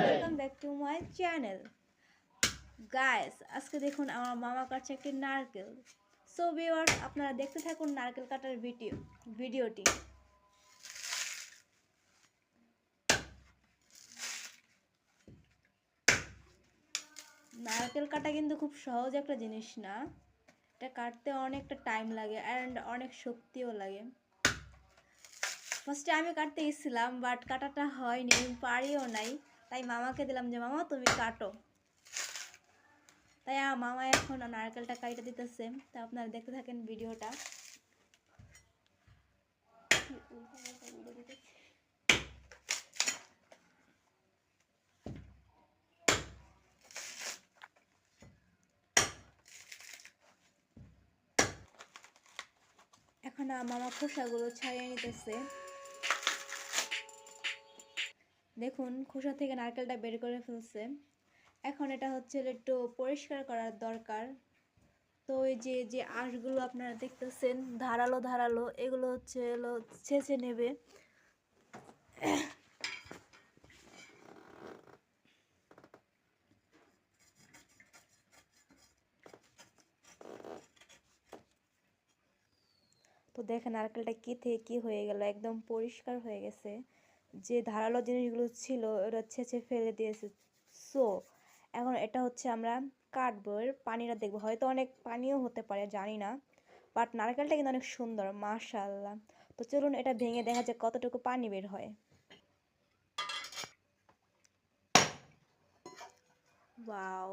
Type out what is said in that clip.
Welcome back to my channel guys. আজকে দেখুন আমার মামা কাটছে একটি নারকেল। সো ভিউয়ার্স, আপনারা দেখতে থাকুন নারকেল কাটার ভিডিওটি। নারকেল কাটা কিন্তু খুব সহজ একটা জিনিস না, এটা কাটতে অনেকটা টাইম লাগে অ্যান্ড অনেক শক্তিও লাগে। ফার্স্টে আমি কাটতে গেছিলাম, বাট কাটাটা হয়নি, পারিও নাই। তাই মামাকে দিলাম যে মামা তুমি কাটো। তাই আমার মামা এখন নারকেলটা কাইটা দিতেছে। তা আপনারা দেখতে থাকেন ভিডিওটা। এখন মামা খোসাগুলো ছাড়িয়ে নিতেছে। দেখুন খোসা থেকে নারকেলটা বের করে ফেলছে। এখন এটা হচ্ছে একটু পরিষ্কার করার দরকার। তো ওই যে যে আঁশগুলো আপনারা দেখতেছেন ধারালো ধারালো, এগুলো হচ্ছে ছেঁচে নেবে। তো দেখেন নারকেলটা কি থেকে কি হয়ে গেল, একদম পরিষ্কার হয়ে গেছে। যে ধারালো জিনিসগুলো ছিল ওটা ছেঁচে ফেলে দিয়েছে। সো এখন এটা হচ্ছে আমরা কাটবো, এর পানিটা দেখবো, হয়তো অনেক পানিও হতে পারে জানি না, বাট নারকেলটা কিন্তু অনেক সুন্দর মাশাআল্লাহ। তো চলুন এটা ভেঙে দেখা যায় কতটুকু পানি বের হয়। ওয়াও,